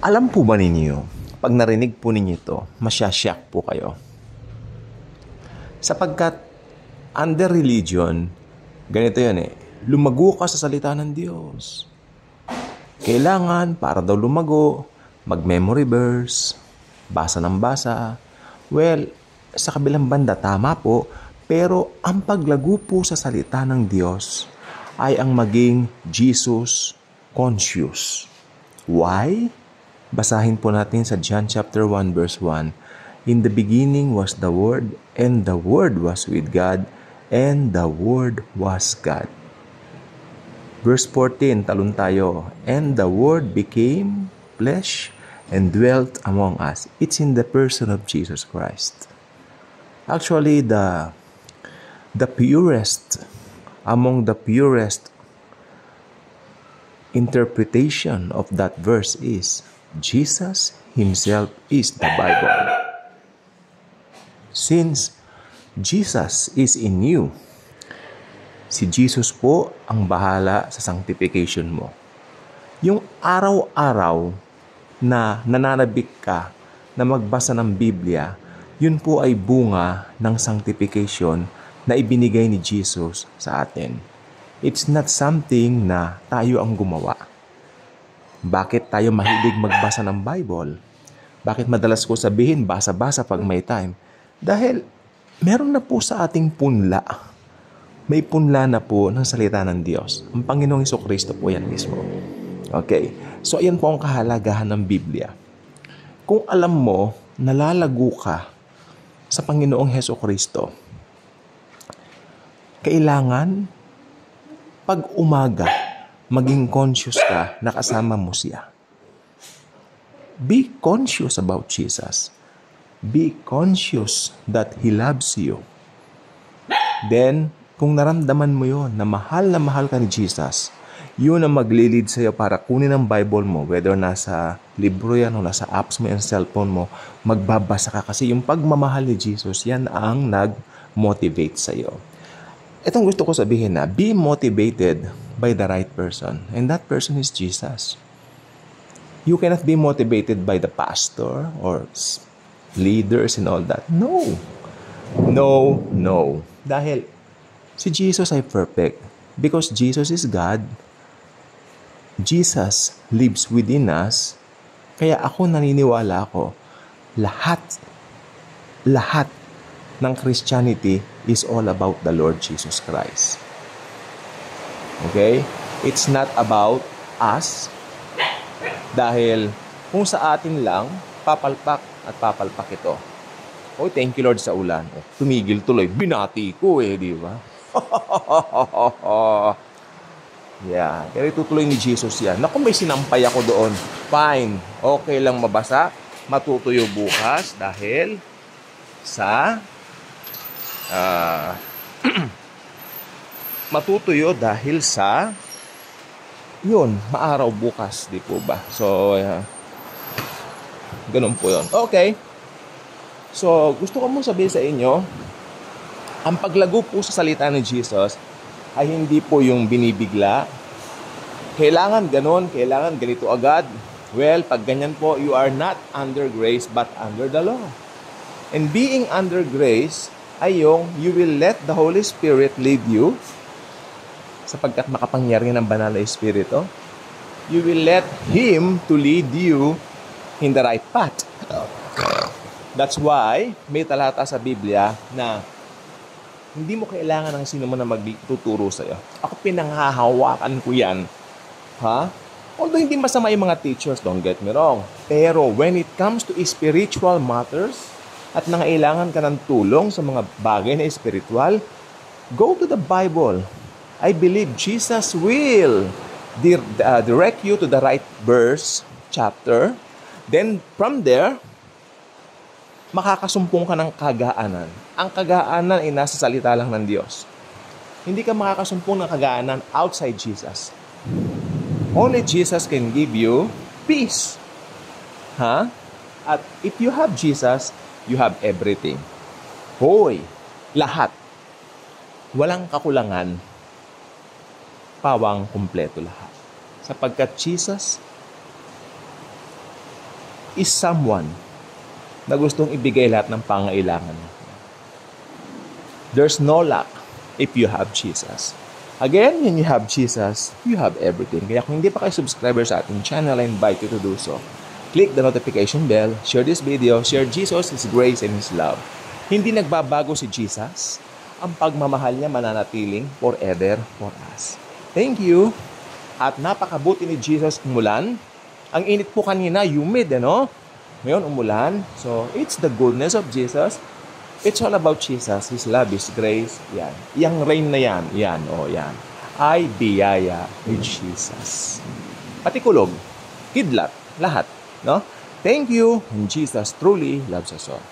Alam po ba ninyo, pag narinig po ninyo ito, masyasyak po kayo. Sapagkat under religion, ganito yan lumago ka sa salita ng Diyos. Kailangan, para daw lumago, mag-memory verse, basa ng basa. Well, sa kabilang banda, tama po, pero ang paglago po sa salita ng Diyos ay ang maging Jesus conscious. Why? Basahin po natin sa John chapter 1 verse 1. In the beginning was the Word, and the Word was with God, and the Word was God. Verse 14, talon tayo. And the Word became flesh and dwelt among us. It's in the person of Jesus Christ. Actually, the purest, among the purest interpretation of that verse is Jesus Himself is the Bible. Since Jesus is in you, si Jesus po ang bahala sa sanctification mo. Yung araw-araw na nananabik ka na magbasa ng Biblia, yun po ay bunga ng sanctification na ibinigay ni Jesus sa atin. It's not something na tayo ang gumawa. Bakit tayo mahilig magbasa ng Bible? Bakit madalas ko sabihin, basa-basa pag may time? Dahil meron na po sa ating punla. May punla na po ng salita ng Diyos. Ang Panginoong Hesukristo po yan mismo. Okay. So, ayan po ang kahalagahan ng Biblia. Kung alam mo, nalalago ka sa Panginoong Hesukristo, kailangan, pag umaga, maging conscious ka na kasama mo siya. Be conscious about Jesus. Be conscious that He loves you. Then, kung naramdaman mo yon na mahal ka ni Jesus, yun ang maglilid sa'yo para kunin ang Bible mo, whether nasa libro yan o nasa apps mo yung cellphone mo, magbabasa ka kasi yung pagmamahal ni Jesus, yan ang nag-motivate sa'yo. Itong gusto ko sabihin na, be motivated by the right person. And that person is Jesus. You cannot be motivated by the pastor or leaders and all that. No. Dahil si Jesus ay perfect. Because Jesus is God. Jesus lives within us. Kaya ako naniniwala ako, lahat ng Christianity is all about the Lord Jesus Christ. Okay? It's not about us. Dahil kung sa atin lang, papalpak ito. Oh, thank you Lord sa ulan. Tumigil tuloy. Binati ko di ba? Yeah, pero itutuloy ni Jesus yan. Naku, may sinampay ako doon. Fine. Okay lang mabasa. Matutuyo bukas dahil sa matutuyo dahil sa yun, maaraw bukas, di po ba? So, ganun po yun. Okay. So, gusto ko mong sabihin sa inyo, ang paglago po sa salita ni Jesus ay hindi po yung binibigla. Kailangan ganun, kailangan ganito agad. Well, pag ganyan po, you are not under grace but under the law. And being under grace ay yung you will let the Holy Spirit lead you sapagkat makapangyarihan ng banal na Espiritu. You will let Him to lead you in the right path. That's why may talata sa Biblia na hindi mo kailangan ng sino man na magtuturo sa'yo. Ako pinanghahawakan ko yan. Although hindi masama yung mga teachers, don't get me wrong. Pero when it comes to spiritual matters at nangailangan ka ng tulong sa mga bagay na spiritual, go to the Bible. I believe Jesus will direct you to the right verse, chapter. Then from there, makakasumpong ka ng kagaanan. Ang kagaanan ay nasa salita lang ng Diyos. Hindi ka makakasumpong ng kagaanan outside Jesus. Only Jesus can give you peace. At if you have Jesus, you have everything. Hoy, lahat. Walang kakulangan. Pawang kumpleto lahat. Sapagkat Jesus is someone na gustong ibigay lahat ng pangailangan mo. There's no lack if you have Jesus. Again, when you have Jesus, you have everything. Kaya kung hindi pa kayo subscriber sa ating channel, I invite you to do so. Click the notification bell, share this video, share Jesus, His grace, and His love. Hindi nagbabago si Jesus. Ang pagmamahal niya mananatiling forever for us. Thank you. At napakabuti ni Jesus umulan. Ang init po kanina, humid, ano? Ngayon umulan. So, it's the goodness of Jesus. It's all about Jesus, His love, His grace. Yan. Yang rain na yan. Yan, yan. Ay biyaya ni Jesus. Pati kulog, kidlat, lahat. No? Thank you. And Jesus truly loves us all.